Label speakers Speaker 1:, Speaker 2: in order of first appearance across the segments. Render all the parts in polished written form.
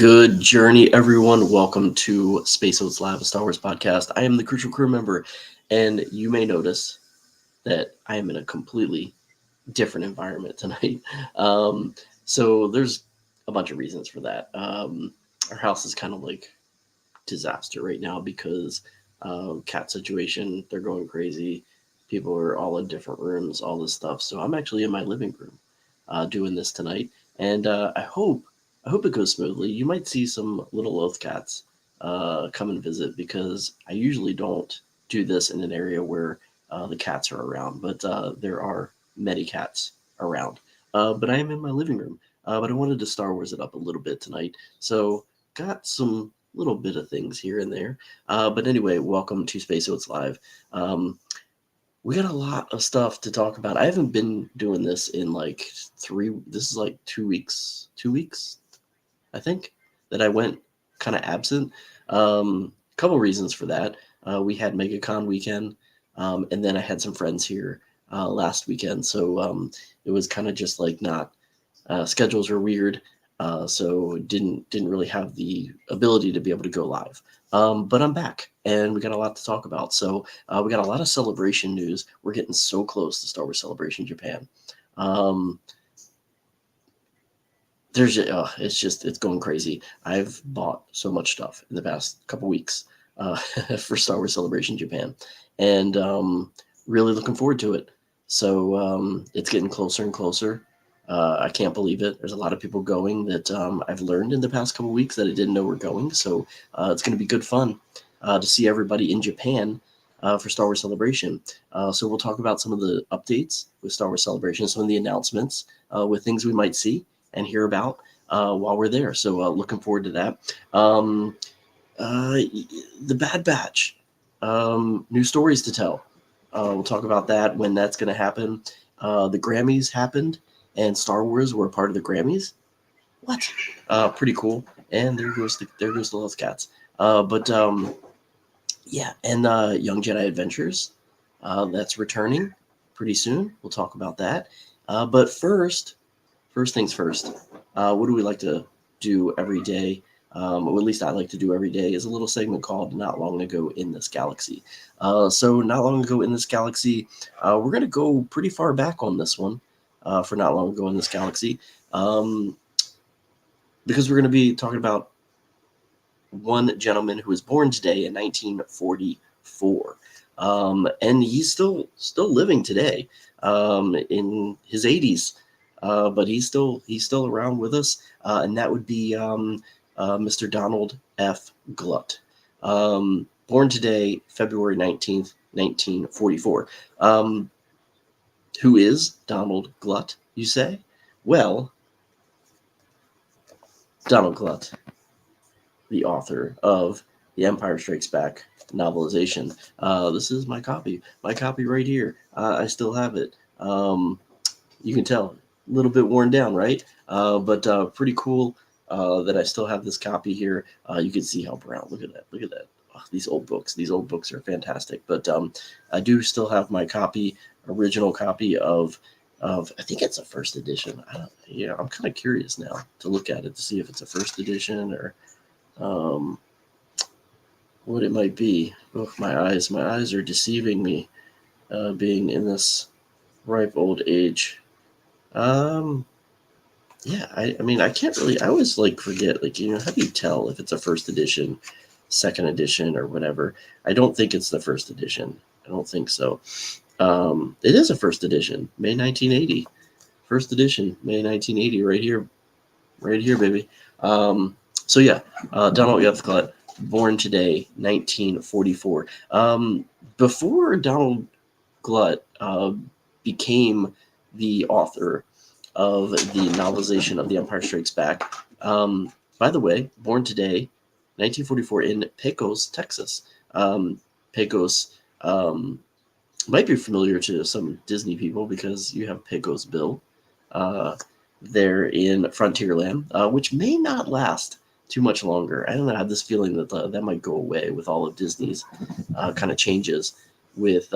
Speaker 1: Good journey, everyone. Welcome to Space Oats Live, a Star Wars podcast. I am the Crucial Crew member, and you may notice that I am in a completely different environment tonight. So there's a bunch of reasons for that. Our house is kind of like disaster right now because cat situation, they're going crazy. People are all in different rooms, all this stuff. So I'm actually in my living room doing this tonight, and I hope it goes smoothly. You might see some little oath cats come and visit because I usually don't do this in an area where the cats are around, but there are many cats around. But I am in my living room. But I wanted to Star Wars it up a little bit tonight, so got some little bit of things here and there. But anyway, welcome to Space Oats Live. We got a lot of stuff to talk about. I haven't been doing this in this is like 2 weeks, I think, that I went kind of absent. Couple reasons for that. We had MegaCon weekend, and then I had some friends here last weekend, so it was kind of just like not schedules were weird, so didn't really have the ability to be able to go live. But I'm back, and we got a lot to talk about. So we got a lot of celebration news. We're getting so close to Star Wars Celebration Japan. It's going crazy. I've bought so much stuff in the past couple weeks for Star Wars Celebration Japan, and really looking forward to it. So it's getting closer and closer. I can't believe it. There's a lot of people going that I've learned in the past couple weeks that I didn't know were going. So it's going to be good fun to see everybody in Japan for Star Wars Celebration. So we'll talk about some of the updates with Star Wars Celebration, some of the announcements with things we might see and hear about while we're there. So looking forward to that. The Bad Batch, new stories to tell. We'll talk about that when that's going to happen. The Grammys happened, and Star Wars were a part of the Grammys. What? Pretty cool. And there goes the Lost Cats. Yeah, and Young Jedi Adventures, that's returning pretty soon. We'll talk about that. But first things first. What do we like to do every day? Or at least I like to do every day, is a little segment called Not Long Ago in This Galaxy. So Not Long Ago in This Galaxy, we're going to go pretty far back on this one for Not Long Ago in This Galaxy, because we're going to be talking about one gentleman who was born today in 1944. And he's still living today in his 80s. But he's still around with us, and that would be Mr. Donald F. Glut, born today, February 19th, 1944. Who is Donald Glut, you say? Well, Donald Glut, the author of The Empire Strikes Back novelization. This is my copy right here. I still have it. You can tell. A little bit worn down, right? But pretty cool that I still have this copy here. You can see how brown. Look at that. Oh, these old books are fantastic. But I do still have my original copy of I think it's a first edition. I'm kind of curious now to look at it to see if it's a first edition or what it might be. Oh, my eyes are deceiving me, being in this ripe old age. Yeah, I mean, I can't really, I always forget, how do you tell if it's a first edition, second edition, or whatever? I don't think it's the first edition. I don't think so. It is a first edition, May 1980. First edition, May 1980, right here, baby. So yeah, Donald F. Glut, born today, 1944. Before Donald Glut became the author of the novelization of The Empire Strikes Back. By the way, born today, 1944, in Pecos, Texas. Pecos might be familiar to some Disney people because you have Pecos Bill there in Frontierland, which may not last too much longer. I don't know, I have this feeling that that might go away with all of Disney's kind of changes with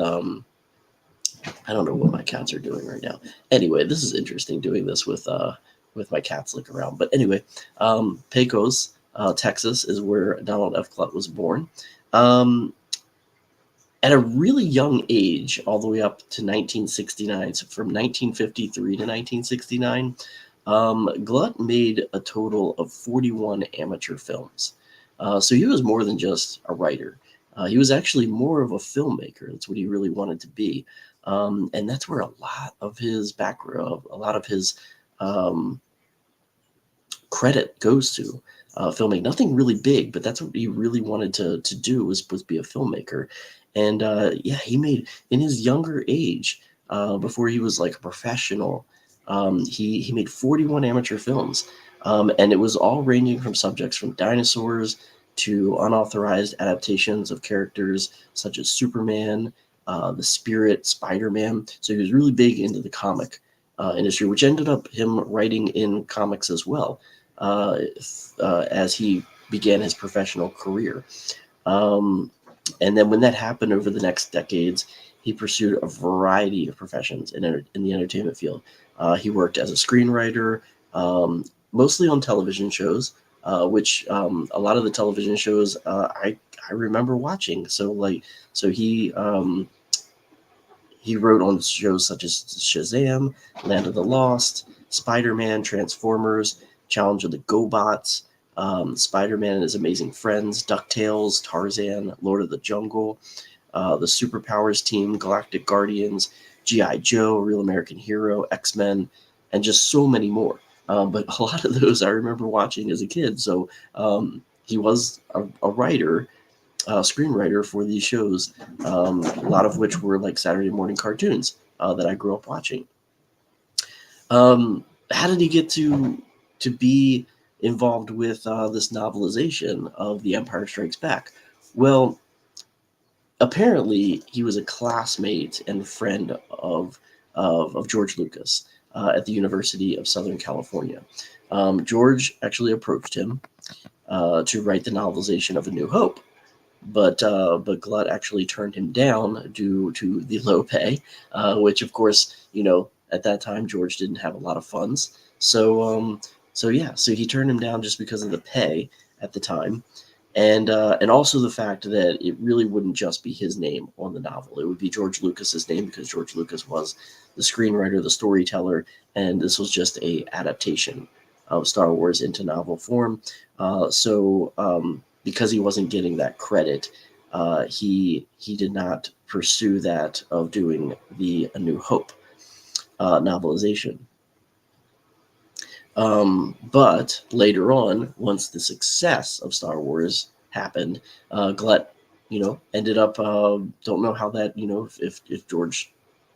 Speaker 1: I don't know what my cats are doing right now. Anyway, this is interesting doing this with my cats around. But anyway, Pecos Texas is where Donald F. Glut was born. At a really young age, all the way up to 1969, so from 1953 to 1969, Glut made a total of 41 amateur films. So he was more than just a writer. He was actually more of a filmmaker. That's what he really wanted to be. And that's where a lot of his background, a lot of his credit goes to. Filming, nothing really big, but that's what he really wanted to do, was be a filmmaker. And he made, in his younger age, before he was like a professional, he made 41 amateur films, and it was all ranging from subjects from dinosaurs to unauthorized adaptations of characters such as Superman, the Spirit, Spider-Man. So he was really big into the comic industry, which ended up him writing in comics as well, as he began his professional career. And then when that happened over the next decades, he pursued a variety of professions in the entertainment field. He worked as a screenwriter, mostly on television shows, which a lot of the television shows I remember watching. So he wrote on shows such as Shazam, Land of the Lost, Spider-Man, Transformers, Challenge of the GoBots, Spider-Man and His Amazing Friends, DuckTales, Tarzan, Lord of the Jungle, the Superpowers Team, Galactic Guardians, G.I. Joe, Real American Hero, X-Men, and just so many more. But a lot of those I remember watching as a kid. So he was a writer, screenwriter for these shows, a lot of which were like Saturday morning cartoons that I grew up watching. How did he get to be involved with this novelization of The Empire Strikes Back? Well, apparently he was a classmate and friend of George Lucas at the University of Southern California. George actually approached him to write the novelization of A New Hope, but Glut actually turned him down due to the low pay, which of course, at that time George didn't have a lot of funds. So he turned him down just because of the pay at the time, and also the fact that it really wouldn't just be his name on the novel. It would be George Lucas's name, because George Lucas was the screenwriter, the storyteller, and this was just a adaptation of Star Wars into novel form. Because he wasn't getting that credit, he did not pursue that of doing the A New Hope novelization. But later on, once the success of Star Wars happened, Glut, ended up, don't know how that, if George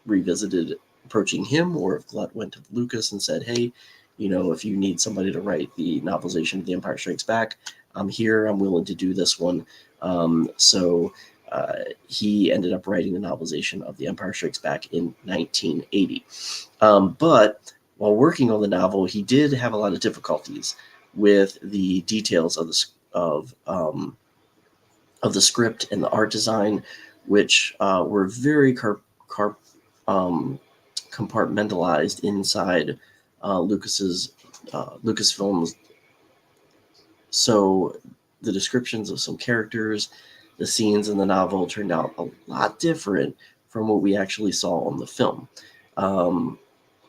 Speaker 1: revisited approaching him, or if Glut went to Lucas and said, hey, if you need somebody to write the novelization of The Empire Strikes Back, I'm here, I'm willing to do this one. So he ended up writing the novelization of The Empire Strikes Back in 1980. But while working on the novel, he did have a lot of difficulties with the details of the script and the art design, which were very compartmentalized inside Lucasfilms. So the descriptions of some characters, the scenes in the novel turned out a lot different from what we actually saw on the film.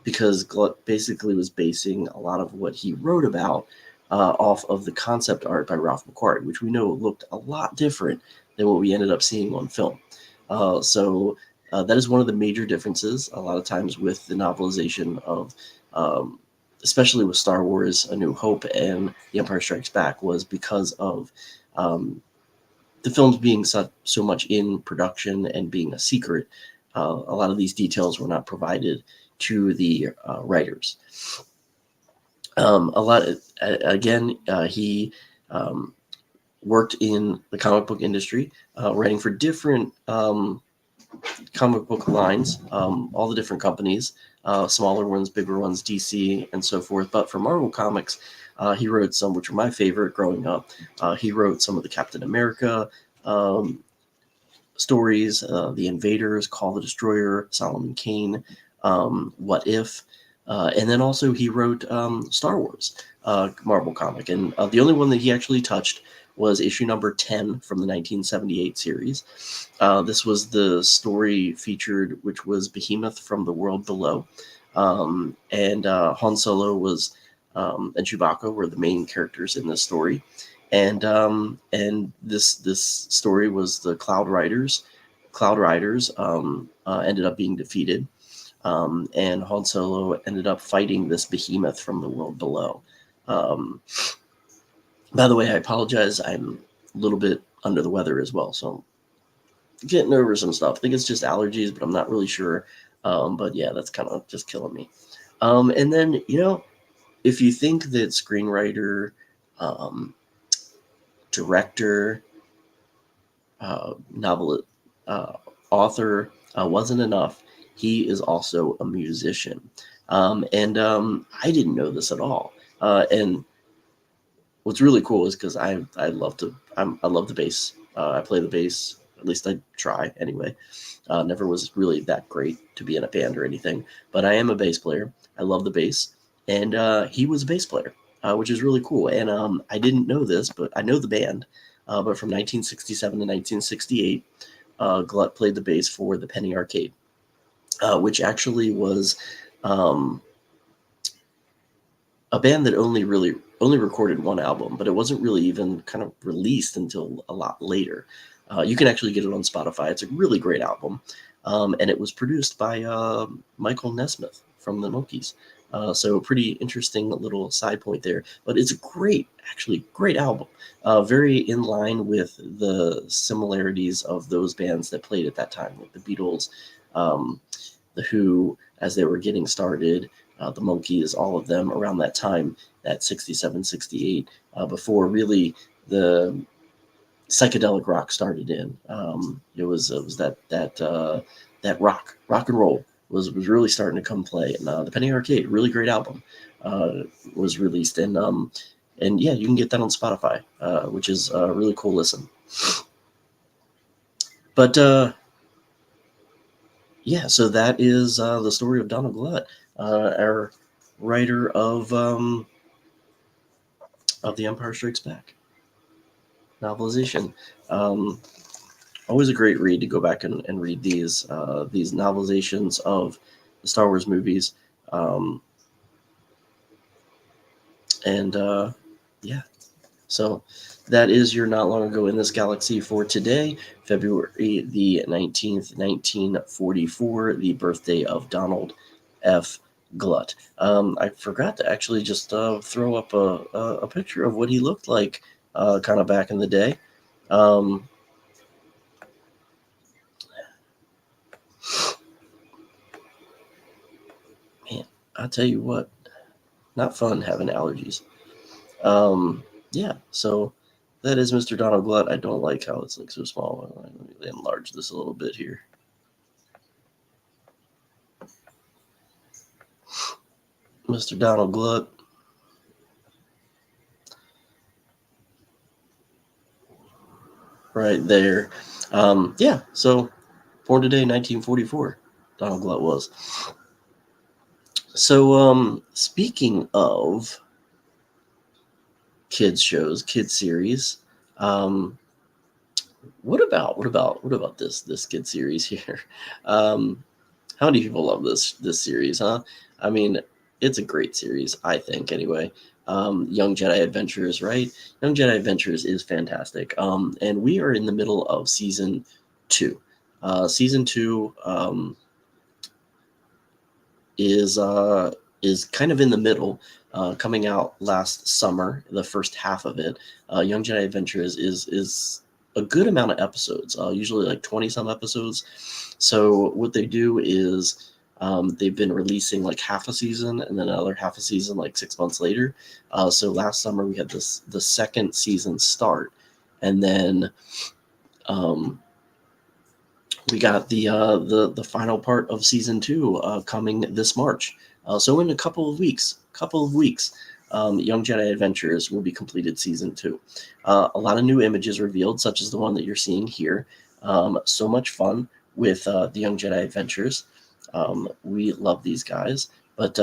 Speaker 1: Because Glut basically was basing a lot of what he wrote about off of the concept art by Ralph McQuarrie, which we know looked a lot different than what we ended up seeing on film. So that is one of the major differences a lot of times with the novelization of, especially with Star Wars, A New Hope and The Empire Strikes Back, was because of the films being so much in production and being a secret. A lot of these details were not provided to the writers. He worked in the comic book industry, writing for different comic book lines, all the different companies, smaller ones, bigger ones, DC, and so forth. But for Marvel Comics, he wrote some which were my favorite growing up. He wrote some of the Captain America stories, The Invaders, Call the Destroyer, Solomon Kane, What If, And then also he wrote Star Wars Marvel comic. And the only one that he actually touched was issue number 10 from the 1978 series. This was the story featured, which was Behemoth from the World Below. And Han Solo was and Chewbacca were the main characters in this story. And this story was the Cloud Riders. Cloud Riders ended up being defeated. And Han Solo ended up fighting this behemoth from the world below. By the way, I apologize. I'm a little bit under the weather as well, so I'm getting over some stuff. I think it's just allergies, but I'm not really sure. But yeah, that's kind of just killing me. And then, if you think that screenwriter, director, novel, author wasn't enough, he is also a musician. And I didn't know this at all. And what's really cool is because I love the bass. I play the bass, at least I try anyway. Never was really that great to be in a band or anything, but I am a bass player. I love the bass, and he was a bass player, which is really cool. And I didn't know this, but I know the band. But from 1967 to 1968, Glut played the bass for the Penny Arcade, which actually was a band that only recorded one album, but it wasn't really even kind of released until a lot later. You can actually get it on Spotify. It's a really great album, and it was produced by Michael Nesmith from the Monkees. So a pretty interesting little side point there, but it's a great album. Very in line with the similarities of those bands that played at that time, like the Beatles, the Who, as they were getting started, the Monkees, all of them around that time, that 67, 68, before really the psychedelic rock started in. It was that rock and roll was really starting to come play. And the Penny Arcade, really great album, was released. And yeah, you can get that on Spotify, which is a really cool listen. But yeah, so that is the story of Donald Glut, our writer of The Empire Strikes Back novelization. Always a great read to go back and read these novelizations of the Star Wars movies. Yeah, so that is your Not Long Ago in This Galaxy for today, February the 19th, 1944, the birthday of Donald F. Glut. I forgot to actually just throw up a picture of what he looked like kind of back in the day. Man, I'll tell you what, not fun having allergies. Yeah, so that is Mr. Donald Glut. I don't like how it's like so small. Let me enlarge this a little bit here. Mr. Donald Glut. Right there. Yeah, so born today, 1944, Donald Glut was. So, speaking of kids shows, kids series, what about this kid series here? How many people love this series, huh? I mean, it's a great series, I think, anyway. Young Jedi Adventures, right? Young Jedi Adventures is fantastic. And we are in the middle of season 2. Season 2 is kind of in the middle, coming out last summer, the first half of it. Young Jedi Adventures is a good amount of episodes, usually like 20 some episodes. So what they do is they've been releasing like half a season and then another half a season like 6 months later. So last summer we had the second season start, and then we got the final part of season 2 coming this March. So in a couple of weeks, Young Jedi Adventures will be completed season 2. A lot of new images revealed, such as the one that you're seeing here. So much fun with the Young Jedi Adventures. We love these guys. But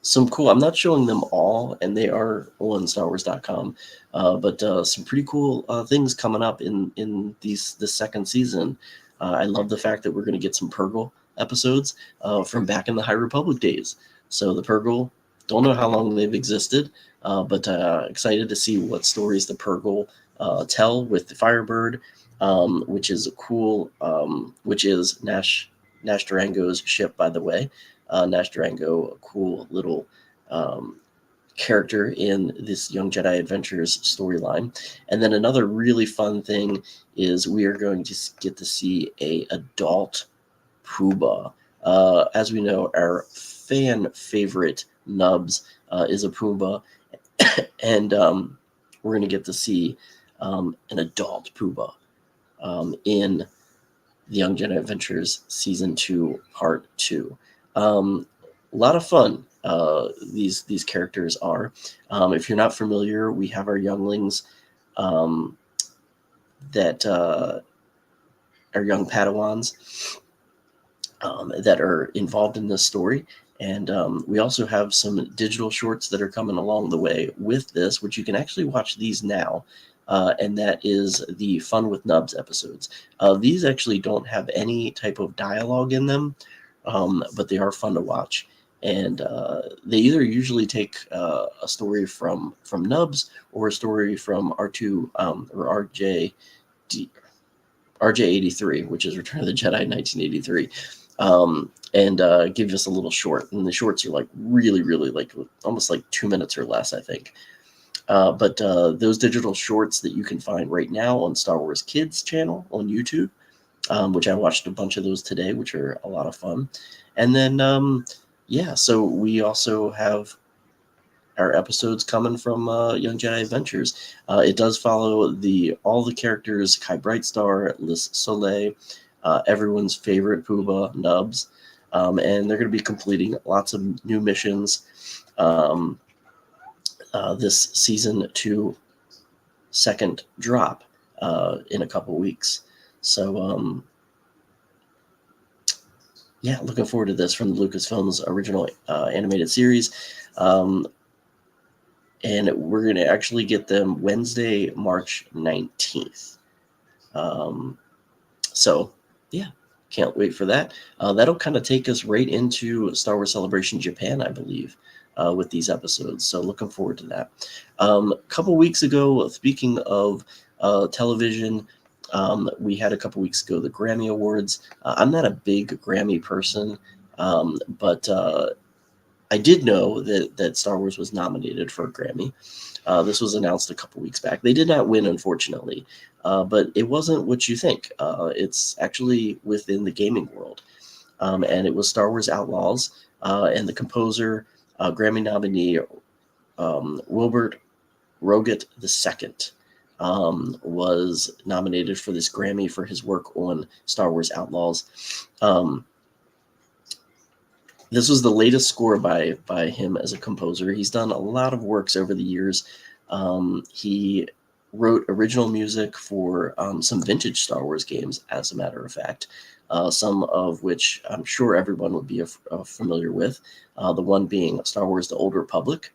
Speaker 1: some cool, I'm not showing them all, and they are on StarWars.com, but some pretty cool things coming up in this second season. I love the fact that we're going to get some Purgle episodes from back in the High Republic days. So the Purgle, don't know how long they've existed, but excited to see what stories the Purgle tell with the Firebird, which is a cool, which is Nash Durango's ship, by the way. Nash Durango, a cool little character in this Young Jedi Adventures storyline. And then another really fun thing is we are going to get to see a adult Puba. As we know, our fan favorite Nubs is a Puba, and we're going to get to see an adult Puba in the Young Jedi Adventures Season 2, Part 2. A lot of fun these characters are. If you're not familiar, we have our younglings that are young Padawans that are involved in this story. And we also have some digital shorts that are coming along the way with this, which you can actually watch these now. And that is the Fun with Nubs episodes. These actually don't have any type of dialogue in them, but they are fun to watch. And they either usually take a story from Nubs or a story from R2 or RJ83, which is Return of the Jedi 1983, and give us a little short. And the shorts are like really, really like almost like 2 minutes or less, I think. But those digital shorts that you can find right now on Star Wars Kids channel on YouTube, which I watched a bunch of those today, which are a lot of fun. And then, yeah, so we also have our episodes coming from Young Jedi Adventures. It does follow all the characters, Kai Brightstar, Liz Soleil, everyone's favorite Puba, Nubs, and they're going to be completing lots of new missions this Season 2 second drop in a couple weeks. So, yeah, looking forward to this from the Lucasfilm's original animated series. And we're going to actually get them Wednesday, March 19th. So, yeah, can't wait for that. That'll kind of take us right into Star Wars Celebration Japan, I believe, with these episodes. So looking forward to that. A couple weeks ago, speaking of television, we had a couple weeks ago the Grammy Awards. I'm not a big Grammy person, but I did know that Star Wars was nominated for a Grammy. This was announced a couple weeks back. They did not win, unfortunately, but it wasn't what you think. It's actually within the gaming world, and it was Star Wars Outlaws, and the composer, Grammy nominee Wilbert Roget II was nominated for this Grammy for his work on Star Wars Outlaws. This was the latest score by him as a composer. He's done a lot of works over the years. He wrote original music for some vintage Star Wars games, as a matter of fact, some of which I'm sure everyone would be familiar with, the one being Star Wars The Old Republic,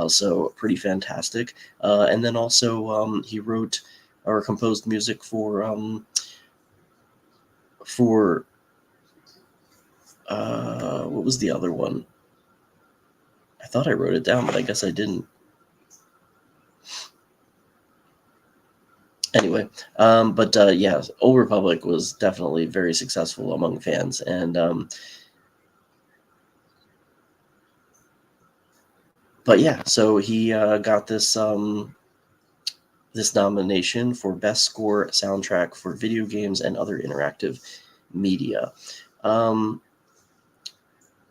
Speaker 1: so pretty fantastic. And then also he wrote or composed music for what was the other one? I thought I wrote it down, but I guess I didn't. Anyway, but yeah, Old Republic was definitely very successful among fans, and but yeah, so he got this this nomination for Best Score Soundtrack for Video Games and Other Interactive Media.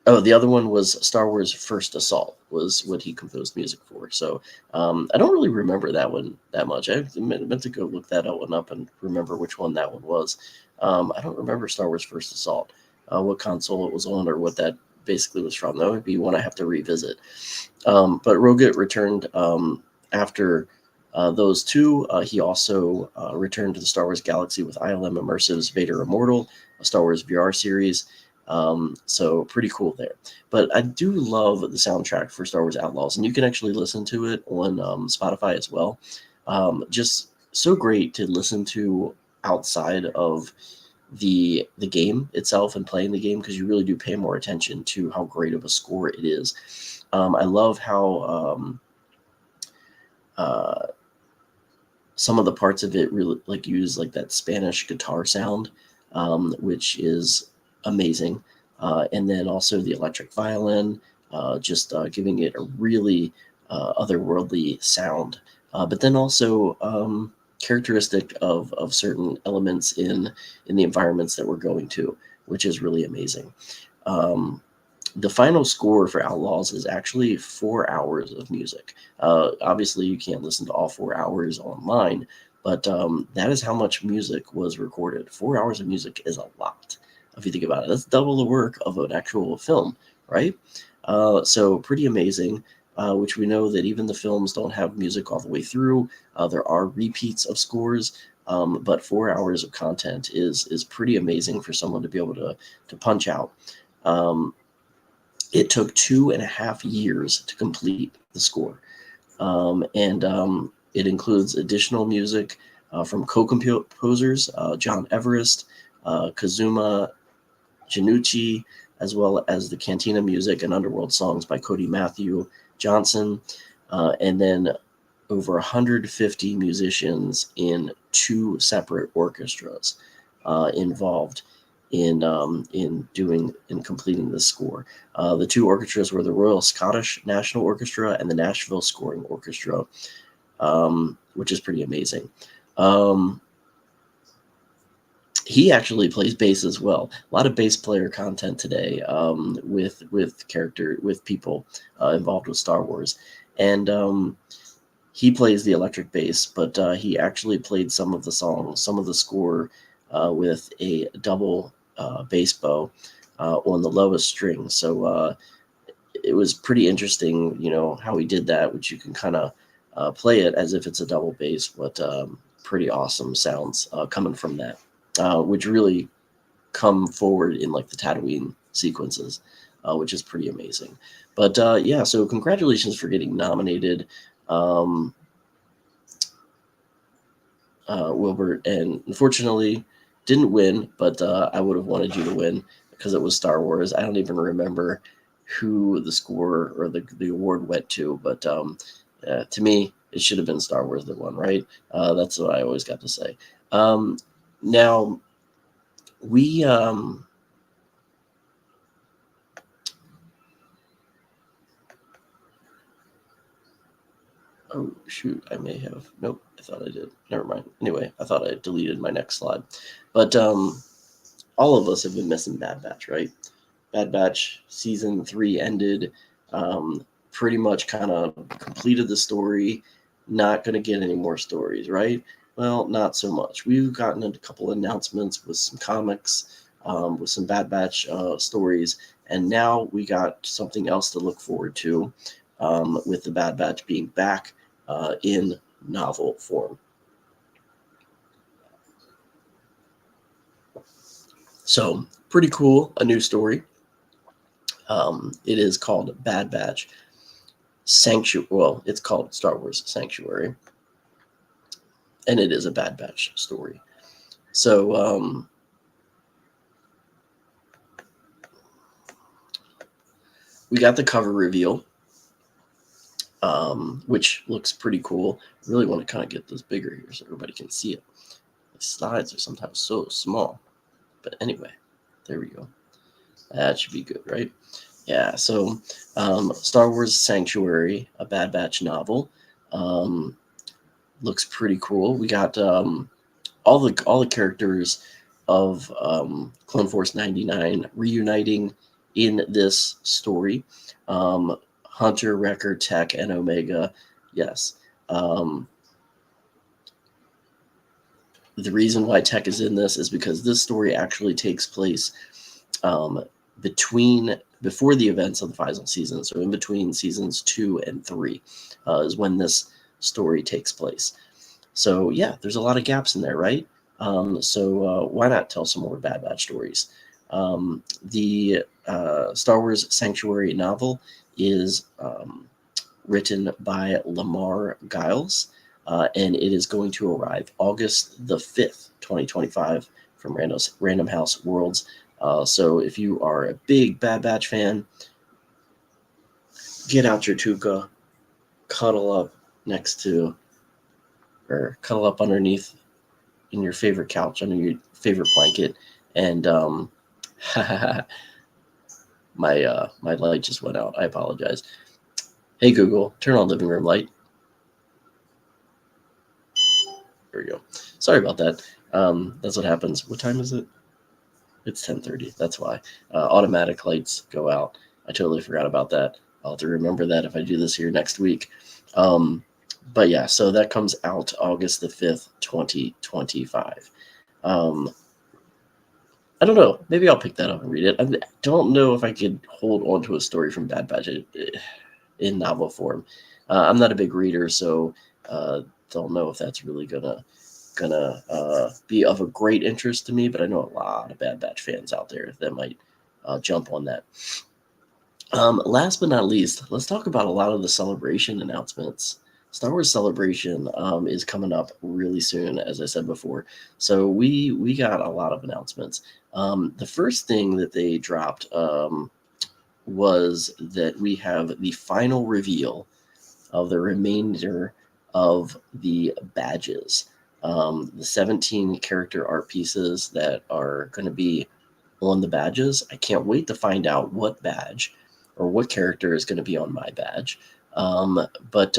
Speaker 1: Oh, the other one was Star Wars First Assault was what he composed music for. So I don't really remember that one that much. I meant to go look that one up and remember which one that one was. I don't remember Star Wars First Assault, what console it was on or what that basically was from. That would be one I have to revisit. But Roget returned after those two. He also returned to the Star Wars galaxy with ILM Immersive's Vader Immortal, a Star Wars VR series. So pretty cool there. But I do love the soundtrack for Star Wars Outlaws, and you can actually listen to it on Spotify as well. Just so great to listen to outside of the game itself and playing the game, because you really do pay more attention to how great of a score it is. I love how some of the parts of it really like use like that Spanish guitar sound, which is amazing. And then also the electric violin, just giving it a really otherworldly sound. But then also characteristic of certain elements in the environments that we're going to, which is really amazing. The final score for Outlaws is actually 4 hours of music. Obviously, you can't listen to all 4 hours online, but that is how much music was recorded. 4 hours of music is a lot. If you think about it, that's double the work of an actual film, right? So pretty amazing, which we know that even the films don't have music all the way through. There are repeats of scores, but 4 hours of content is pretty amazing for someone to be able to punch out. It took 2.5 years to complete the score. And it includes additional music from co-composers John Everest, Kazuma Janucci, as well as the Cantina music and Underworld songs by Cody Matthew Johnson, and then over 150 musicians in 2 separate orchestras involved in completing this score. The 2 orchestras were the Royal Scottish National Orchestra and the Nashville Scoring Orchestra, which is pretty amazing. He actually plays bass as well. A lot of bass player content today, with people involved with Star Wars, and he plays the electric bass, but he actually played some of the songs, some of the score, with a double bass bow on the lowest string. So it was pretty interesting, how he did that, which you can kind of play it as if it's a double bass, but pretty awesome sounds coming from that, which really come forward in like the Tatooine sequences, which is pretty amazing. But yeah, so congratulations for getting nominated, Wilbert, and unfortunately didn't win, but I would have wanted you to win because it was Star Wars. I don't even remember who the score or the award went to, but to me, it should have been Star Wars that won, right? That's what I always got to say. Now, we oh shoot, I may have, nope, I thought I did. Never mind. Anyway, I thought I deleted my next slide, but all of us have been missing Bad Batch, right? Bad Batch season 3 ended, pretty much kind of completed the story. Not going to get any more stories, right? Well, not so much. We've gotten a couple announcements with some comics, with some Bad Batch stories, and now we got something else to look forward to, with the Bad Batch being back in novel form. So pretty cool, a new story. It is called Bad Batch Sanctuary. Well, it's called Star Wars Sanctuary, and it is a Bad Batch story. So we got the cover reveal, which looks pretty cool. Really want to kind of get this bigger here so everybody can see it. The slides are sometimes so small, but anyway, there we go. That should be good, right? Yeah, so Star Wars Sanctuary, a Bad Batch novel, looks pretty cool. We got all the characters of Clone Force 99 reuniting in this story. Hunter, Wrecker, Tech, and Omega. Yes. The reason why Tech is in this is because this story actually takes place before the events of the final season. So in between seasons 2 and 3 is when this story takes place. So yeah, there's a lot of gaps in there, right? So why not tell some more Bad Batch stories? The Star Wars Sanctuary novel is written by Lamar Giles, and it is going to arrive August the 5th, 2025 from Random House Worlds. So if you are a big Bad Batch fan, get out your Tuca, cuddle up cuddle up underneath in your favorite couch, under your favorite blanket, and my light just went out. I apologize. Hey Google, turn on living room light. There we go. Sorry about that. That's what happens. What time is it? It's 10:30. That's why. Automatic lights go out. I totally forgot about that. I'll have to remember that if I do this here next week. But yeah, so that comes out August the 5th, 2025. I don't know. Maybe I'll pick that up and read it. I don't know if I could hold on to a story from Bad Batch in novel form. I'm not a big reader, so don't know if that's really gonna be of a great interest to me. But I know a lot of Bad Batch fans out there that might jump on that. Last but not least, let's talk about a lot of the Celebration announcements. Star Wars Celebration is coming up really soon, as I said before. So we got a lot of announcements. The first thing that they dropped was that we have the final reveal of the remainder of the badges. The 17 character art pieces that are going to be on the badges. I can't wait to find out what badge or what character is going to be on my badge. But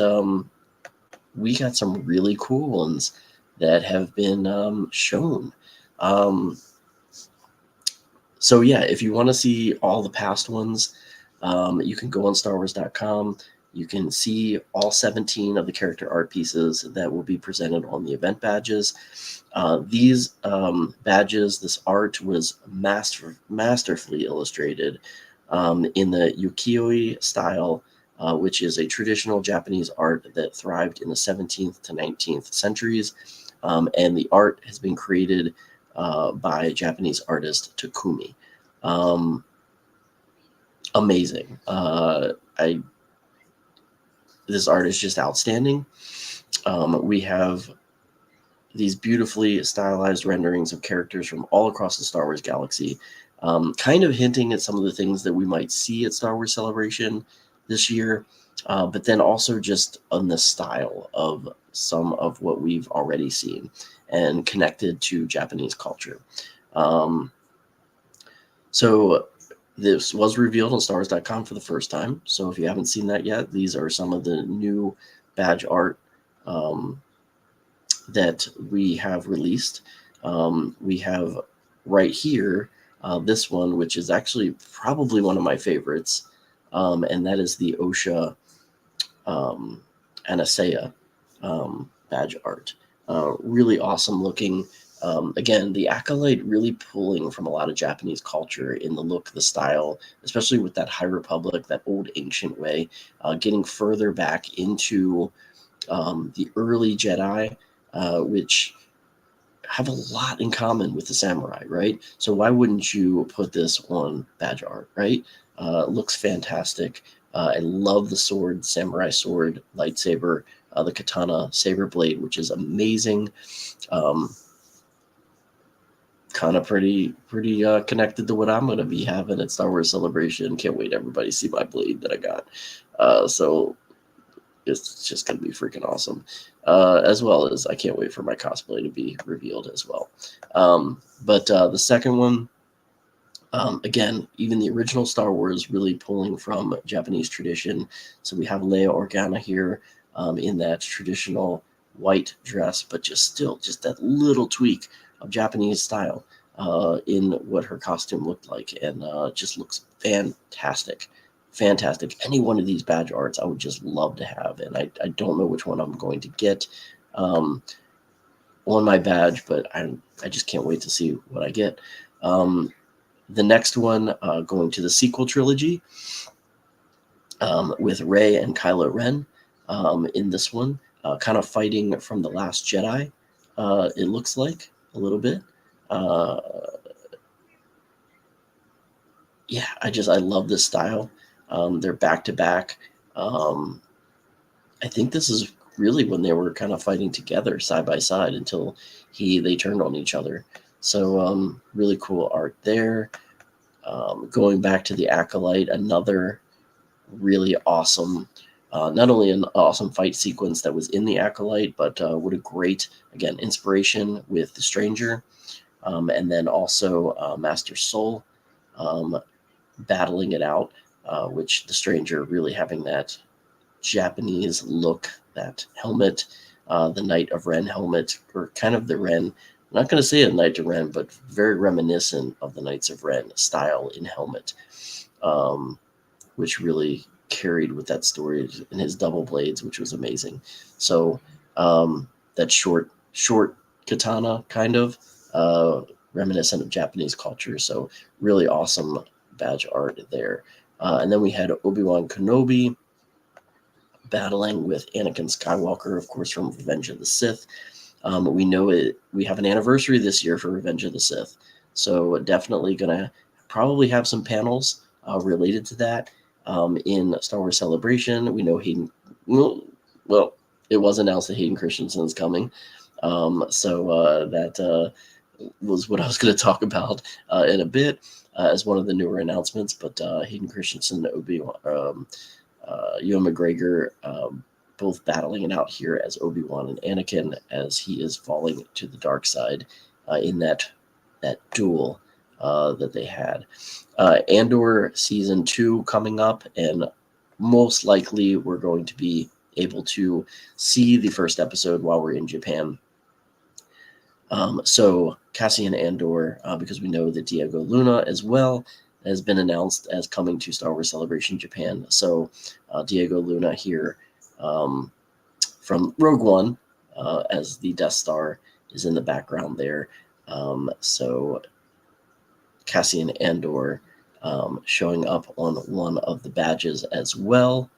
Speaker 1: we got some really cool ones that have been shown. So yeah, if you want to see all the past ones, you can go on StarWars.com. You can see all 17 of the character art pieces that will be presented on the event badges. These badges, this art was masterfully illustrated in the ukiyo-e style, which is a traditional Japanese art that thrived in the 17th to 19th centuries. And the art has been created by Japanese artist Takumi. Amazing. This art is just outstanding. We have these beautifully stylized renderings of characters from all across the Star Wars galaxy, kind of hinting at some of the things that we might see at Star Wars Celebration this year, but then also just on the style of some of what we've already seen and connected to Japanese culture. So this was revealed on StarWars.com for the first time. So if you haven't seen that yet, these are some of the new badge art that we have released. We have right here this one, which is actually probably one of my favorites, and that is the Osha Anasea badge art. Really awesome looking. Again, the Acolyte really pulling from a lot of Japanese culture in the look, the style, especially with that High Republic, that old ancient way, getting further back into the early Jedi, which have a lot in common with the samurai, right? So why wouldn't you put this on badge art, right? Looks fantastic. I love the sword, samurai sword, lightsaber, the katana, saber blade, which is amazing. Kind of pretty connected to what I'm going to be having at Star Wars Celebration. Can't wait everybody see my blade that I got. So it's just going to be freaking awesome. As well as I can't wait for my cosplay to be revealed as well. But the second one, again, even the original Star Wars really pulling from Japanese tradition. So we have Leia Organa here in that traditional white dress, but just that little tweak of Japanese style in what her costume looked like, and just looks fantastic. Any one of these badge arts I would just love to have, and I don't know which one I'm going to get on my badge, but I just can't wait to see what I get. The next one, going to the sequel trilogy with Rey and Kylo Ren in this one, kind of fighting from The Last Jedi, it looks like a little bit. yeah, I love this style. They're back to back. I think this is really when they were kind of fighting together side by side until they turned on each other. So really cool art there. Going back to the Acolyte, another really awesome, not only an awesome fight sequence that was in the Acolyte, but what a great, again, inspiration with the Stranger, and then also Master Soul battling it out, which the Stranger really having that Japanese look, that helmet, the Knight of Ren helmet, or kind of the Ren. I'm not going to say a Knight of Ren, but very reminiscent of the Knights of Ren style in helmet, which really carried with that story in his double blades, which was amazing. So that short katana, kind of reminiscent of Japanese culture. So really awesome badge art there. And then we had Obi-Wan Kenobi battling with Anakin Skywalker, of course, from Revenge of the Sith. We know we have an anniversary this year for Revenge of the Sith, so definitely gonna probably have some panels related to that in Star Wars Celebration. We know Hayden. Well, it was announced that Hayden Christensen is coming, so that was what I was going to talk about in a bit as one of the newer announcements. But Hayden Christensen, Obi-Wan, Ewan McGregor, both battling it out here as Obi-Wan and Anakin as he is falling to the dark side in that duel that they had. Andor Season 2 coming up, and most likely we're going to be able to see the first episode while we're in Japan. So Cassian Andor, because we know that Diego Luna as well has been announced as coming to Star Wars Celebration Japan. So Diego Luna here from Rogue One as the Death Star is in the background there. So Cassian Andor showing up on one of the badges as well.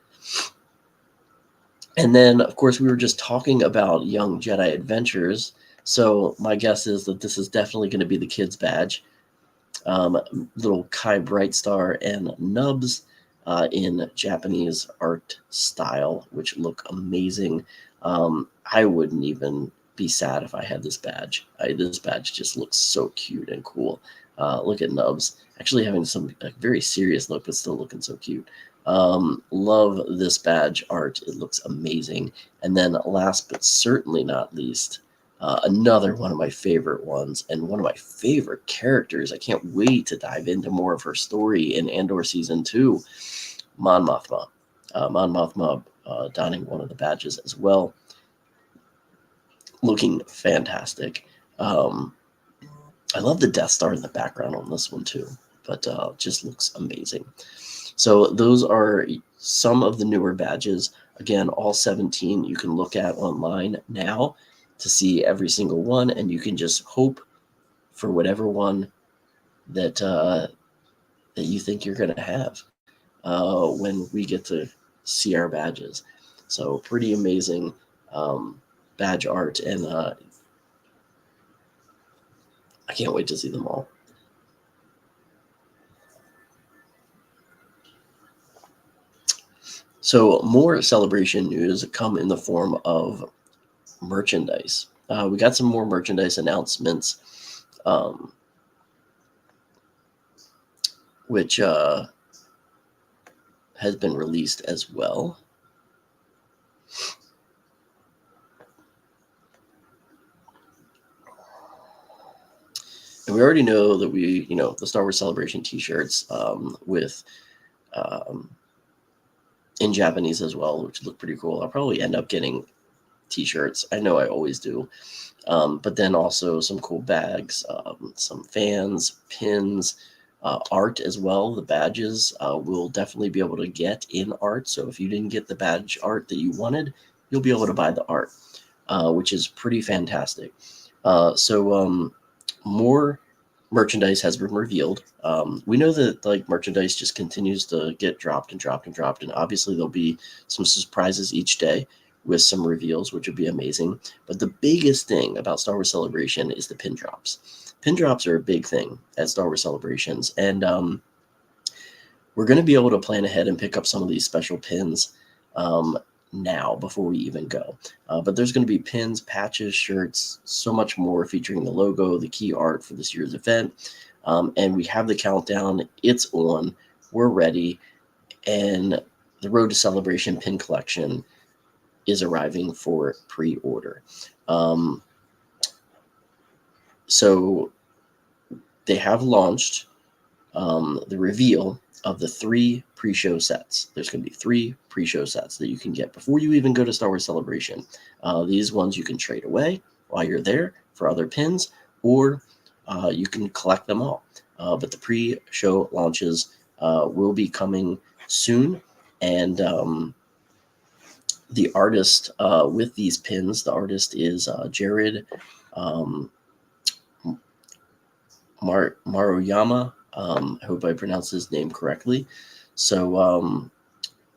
Speaker 1: And then, of course, we were just talking about Young Jedi Adventures. So my guess is that this is definitely going to be the kids' badge. Little Kai Brightstar and Nubs in Japanese art style, which look amazing. I wouldn't even be sad if I had this badge. This badge just looks so cute and cool. Look at Nubs, actually having some very serious look, but still looking so cute. Love this badge art. It looks amazing. And then last but certainly not least, another one of my favorite ones and one of my favorite characters. I can't wait to dive into more of her story in Andor Season 2, Mon Mothma. Mon Mothma donning one of the badges as well. Looking fantastic. I love the Death Star in the background on this one too, but just looks amazing. So those are some of the newer badges. Again, all 17 you can look at online now to see every single one, and you can just hope for whatever one that that you think you're going to have when we get to see our badges. So pretty amazing badge art, and I can't wait to see them all. So more celebration news come in the form of merchandise. We got some more merchandise announcements, which has been released as well. And we already know that the Star Wars Celebration t-shirts with in Japanese as well, which look pretty cool. I'll probably end up getting t-shirts. I know I always do. But then also some cool bags, some fans, pins, art as well. The badges will definitely be able to get in art. So if you didn't get the badge art that you wanted, you'll be able to buy the art, which is pretty fantastic. So more merchandise has been revealed. We know that merchandise just continues to get dropped and dropped and dropped, and obviously there'll be some surprises each day with some reveals, which would be amazing. But the biggest thing about Star Wars Celebration is the pin drops. Pin drops are a big thing at Star Wars Celebrations, and we're going to be able to plan ahead and pick up some of these special pins now before we even go. But there's going to be pins, patches, shirts, so much more featuring the logo, the key art for this year's event. And we have the countdown. It's on. We're ready. And the Road to Celebration pin collection is arriving for pre-order. So they have launched the reveal of the 3 pre-show sets. There's going to be 3 pre-show sets that you can get before you even go to Star Wars Celebration. These ones you can trade away while you're there for other pins, or you can collect them all. But the pre-show launches will be coming soon, and the artist with these pins, the artist is Jared Maruyama. I hope I pronounced his name correctly. So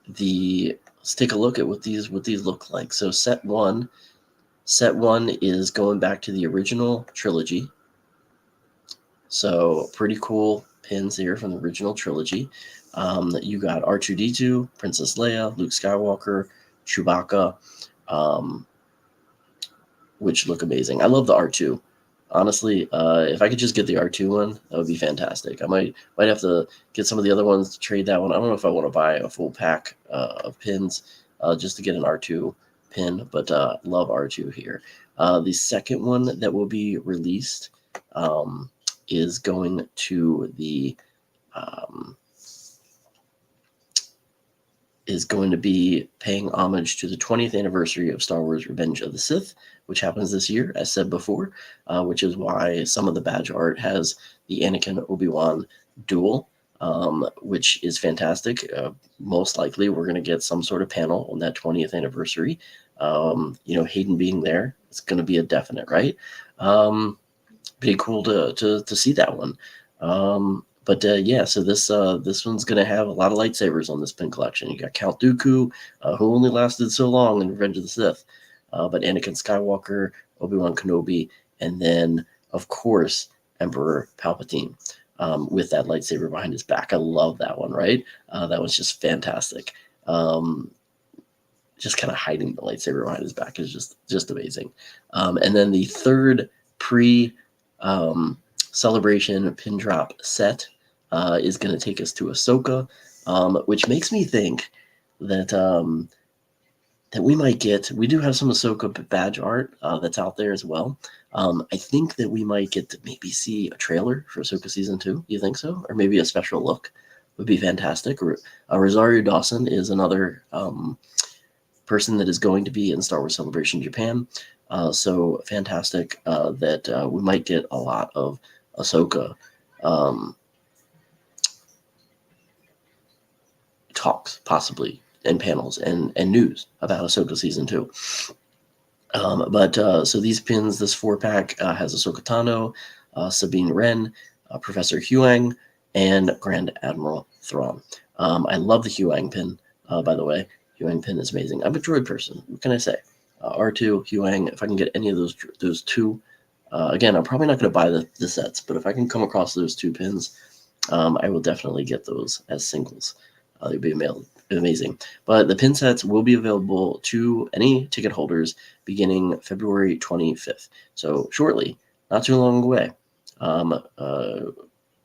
Speaker 1: let's take a look at what these look like. So set one is going back to the original trilogy. So pretty cool pins here from the original trilogy. You got R2-D2, Princess Leia, Luke Skywalker, Chewbacca, which look amazing. I love the R2. Honestly, if I could just get the R2 one, that would be fantastic. I might have to get some of the other ones to trade that one. I don't know if I want to buy a full pack of pins just to get an R2 pin, but love R2 here. The second one that will be released is going to be paying homage to the 20th anniversary of Star Wars Revenge of the Sith, which happens this year, as said before, which is why some of the badge art has the Anakin Obi-Wan duel, which is fantastic. Most likely we're going to get some sort of panel on that 20th anniversary. Hayden being there, it's going to be a definite, right? Pretty cool to see that one. So this one's going to have a lot of lightsabers on this pin collection. You got Count Dooku, who only lasted so long in Revenge of the Sith, but Anakin Skywalker, Obi-Wan Kenobi, and then, of course, Emperor Palpatine with that lightsaber behind his back. I love that one, right? That was just fantastic. Just kind of hiding the lightsaber behind his back is just amazing. And then the third celebration pin drop set is going to take us to Ahsoka, which makes me think that we do have some Ahsoka badge art that's out there as well. I think that we might get to maybe see a trailer for Ahsoka Season 2. You think so? Or maybe a special look would be fantastic. Rosario Dawson is another person that is going to be in Star Wars Celebration Japan. So fantastic that we might get a lot of Ahsoka talks, possibly, and panels and news about Ahsoka Season 2. So these pins, this 4-pack has Ahsoka Tano, Sabine Wren, Professor Huang, and Grand Admiral Thrawn. I love the Huang pin, by the way. Huang pin is amazing. I'm a droid person. What can I say? R2, Huang, if I can get any of those two. Again, I'm probably not going to buy the sets, but if I can come across those 2 pins, I will definitely get those as singles. They'd be amazing. But the pin sets will be available to any ticket holders beginning February 25th. So shortly, not too long away.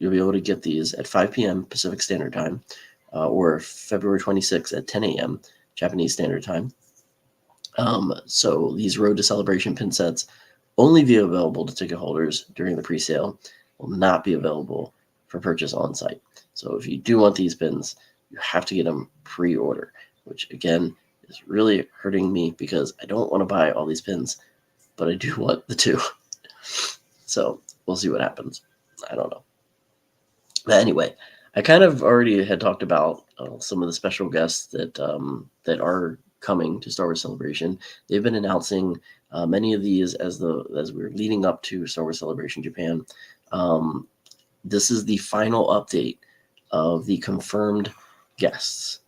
Speaker 1: You'll be able to get these at 5 p.m. Pacific Standard Time, or February 26th at 10 a.m. Japanese Standard Time. So these Road to Celebration pin sets only be available to ticket holders during the pre-sale, will not be available for purchase on site. So if you do want these pins, you have to get them pre-order, which again is really hurting me because I don't want to buy all these pins, but I do want the 2. So we'll see what happens. I don't know. But anyway, I kind of already had talked about some of the special guests that are coming to Star Wars Celebration. They've been announcing many of these as we're leading up to Star Wars Celebration Japan. This is the final update of the confirmed guests.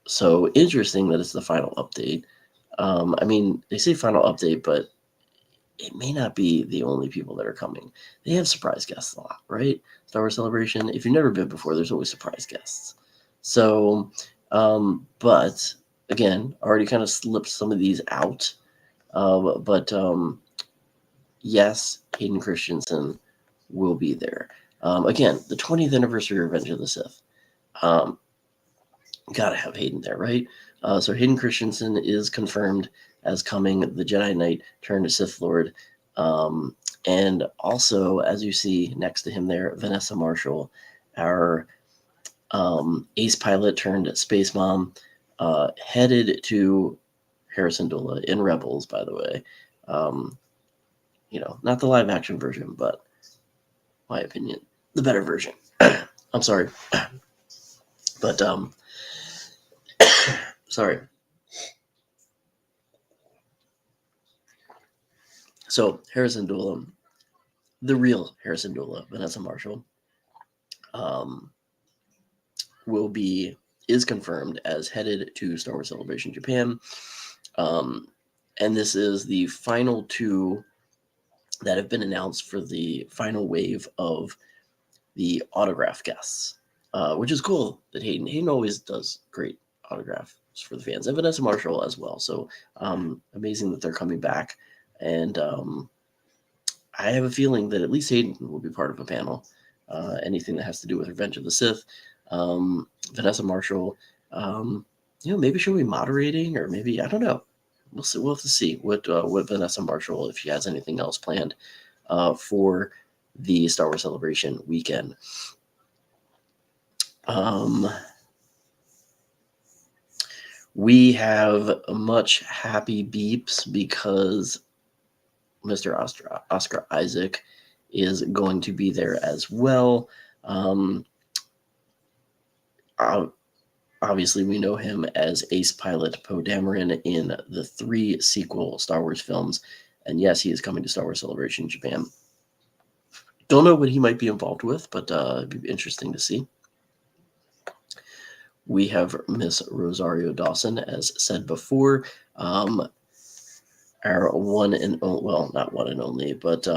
Speaker 1: So interesting that it's the final update. I mean, they say final update, but it may not be the only people that are coming. They have surprise guests a lot, right? Star Wars Celebration. If you've never been before, there's always surprise guests. So, but again, already kind of slipped some of these out. But yes, Hayden Christensen will be there. Again, the 20th anniversary of Revenge of the Sith. Gotta have Hayden there, right? So Hayden Christensen is confirmed as coming, the Jedi Knight turned Sith Lord. And also, as you see next to him there, Vanessa Marshall, our ace pilot turned space mom, headed to Harrison Dula in Rebels, by the way. Not the live action version, but my opinion, the better version. I'm sorry. But sorry. So Harrison Dula, the real Harrison Dula, Vanessa Marshall, is confirmed as headed to Star Wars Celebration Japan. And this is the final two that have been announced for the final wave of the autograph guests, which is cool that Hayden always does great autographs for the fans, and Vanessa Marshall as well. So amazing that they're coming back. And I have a feeling that at least Hayden will be part of a panel. Anything that has to do with Revenge of the Sith. Vanessa Marshall, maybe she'll be moderating, or maybe, I don't know. We'll see. We'll have to see what Vanessa Marshall, if she has anything else planned for the Star Wars Celebration weekend. We have much happy beeps because Mr. Oscar Isaac is going to be there as well. Obviously, we know him as ace pilot Poe Dameron in the 3 sequel Star Wars films. And yes, he is coming to Star Wars Celebration Japan. Don't know what he might be involved with, but it'd be interesting to see. We have Miss Rosario Dawson, as said before. Our one and only, well, not one and only, but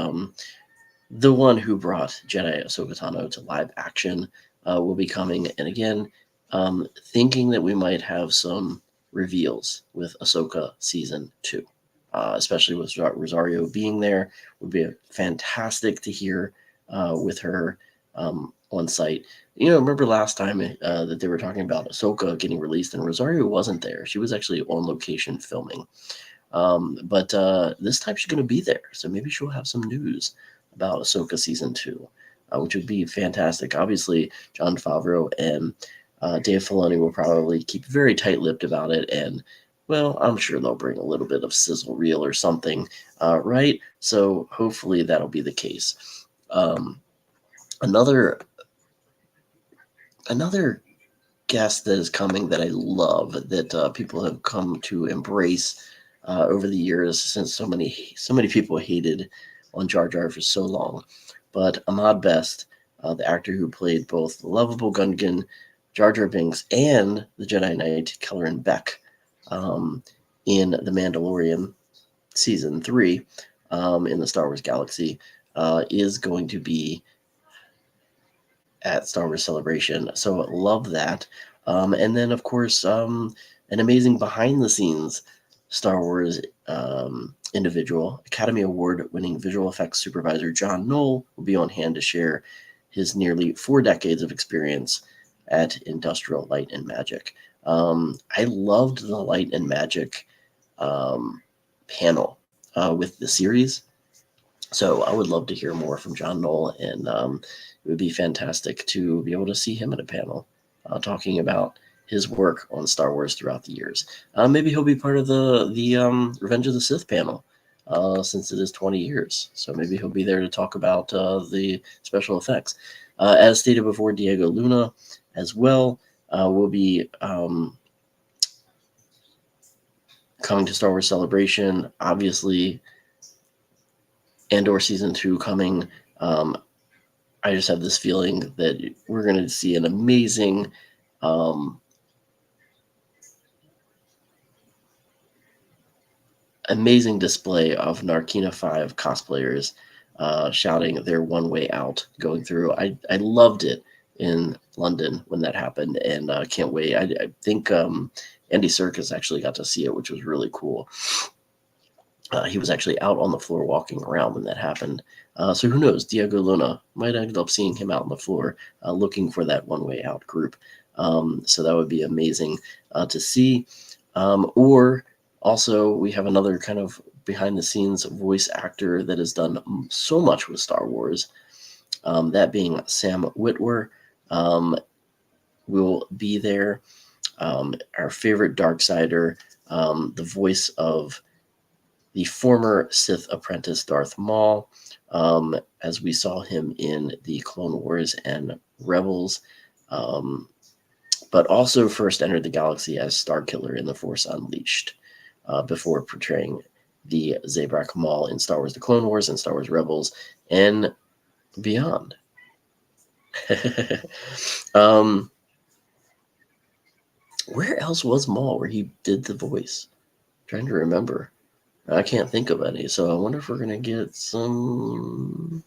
Speaker 1: the one who brought Jedi Ahsoka Tano to live action will be coming. And again, thinking that we might have some reveals with Ahsoka Season 2, especially with Rosario being there. Would be fantastic to hear with her on site. Remember last time that they were talking about Ahsoka getting released and Rosario wasn't there. She was actually on location filming. But this time she's going to be there. So maybe she'll have some news about Ahsoka Season 2, which would be fantastic. Obviously, Jon Favreau and Dave Filoni will probably keep very tight-lipped about it. And, well, I'm sure they'll bring a little bit of sizzle reel or something, right? So hopefully that'll be the case. Another guest that is coming that I love, that people have come to embrace over the years, since so many people hated on Jar Jar for so long. But Ahmad Best, the actor who played both the lovable Gungan, Jar Jar Binks, and the Jedi Knight Kelleran Beck in The Mandalorian Season 3 in the Star Wars Galaxy, is going to be at Star Wars Celebration. So love that. And then, of course, an amazing behind-the-scenes Star Wars individual, Academy Award-winning visual effects supervisor John Knoll will be on hand to share his nearly 4 decades of experience at Industrial Light and Magic. I loved the Light and Magic panel with the series. So I would love to hear more from John Knoll, and it would be fantastic to be able to see him at a panel talking about his work on Star Wars throughout the years. Maybe he'll be part of the Revenge of the Sith panel, since it is 20 years. So maybe he'll be there to talk about the special effects. As stated before, Diego Luna as well will be coming to Star Wars Celebration. Obviously, Andor Season 2 coming. I just have this feeling that we're going to see an amazing amazing display of Narkina 5 cosplayers shouting their one way out going through. I loved it in London when that happened, and can't wait. I think Andy Serkis actually got to see it, which was really cool. He was actually out on the floor walking around when that happened. So who knows? Diego Luna might end up seeing him out on the floor looking for that one way out group. So that would be amazing to see. Or also, we have another kind of behind the scenes voice actor that has done so much with Star Wars. That being Sam Witwer will be there. Our favorite Darksider, the voice of the former Sith apprentice Darth Maul, as we saw him in the Clone Wars and Rebels, but also first entered the galaxy as Starkiller in The Force Unleashed, before portraying the Zabrak Maul in Star Wars The Clone Wars and Star Wars Rebels and beyond. Where else was Maul where he did the voice? I'm trying to remember. I can't think of any, so I wonder if we're going to get some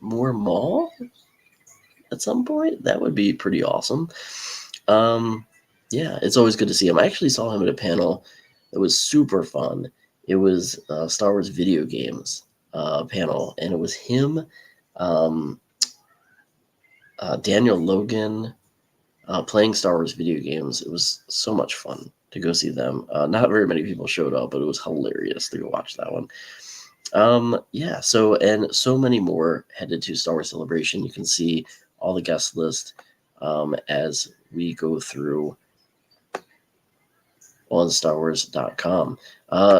Speaker 1: more Maul at some point. That would be pretty awesome. Yeah, it's always good to see him. I actually saw him at a panel that was super fun. It was Star Wars video games panel, and it was him, Daniel Logan, playing Star Wars video games. It was so much fun to go see them. Not very many people showed up, but it was hilarious to go watch that one. Yeah, so and so many more headed to Star Wars Celebration. You can see all the guest list as we go through on StarWars.com.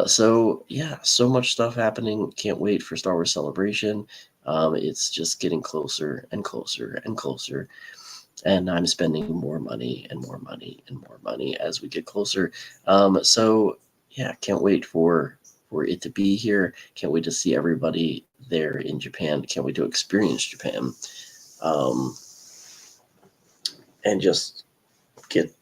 Speaker 1: So yeah, so much stuff happening. Can't wait for Star Wars Celebration. It's just getting closer and closer and closer. And I'm spending more money and more money and more money as we get closer. So yeah, can't wait for it to be here. Can't wait to see everybody there in Japan. Can't wait to experience Japan. And just get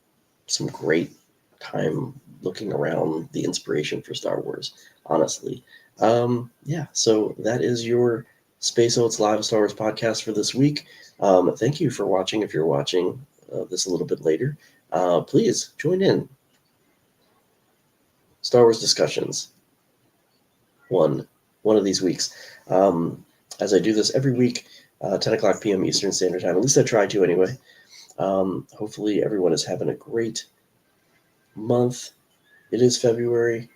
Speaker 1: some great time looking around the inspiration for Star Wars, honestly. Yeah, so that is your Space Oats Live Star Wars podcast for this week. Thank you for watching. If you're watching this a little bit later, please join in. Star Wars discussions. One of these weeks. As I do this every week, 10 o'clock p.m. Eastern Standard Time. At least I try to anyway. Hopefully everyone is having a great month. It is February.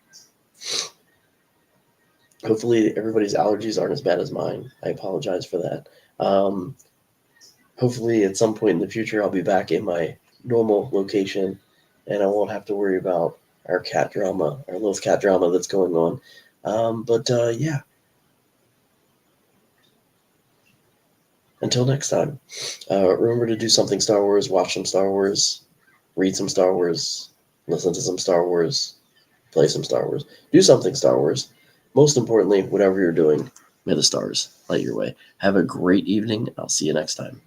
Speaker 1: Hopefully everybody's allergies aren't as bad as mine. I apologize for that. Hopefully at some point in the future I'll be back in my normal location and I won't have to worry about our cat drama, our little cat drama that's going on. Yeah. Until next time, remember to do something Star Wars, watch some Star Wars, read some Star Wars, listen to some Star Wars, play some Star Wars, do something Star Wars. Most importantly, whatever you're doing, may the stars light your way. Have a great evening. I'll see you next time.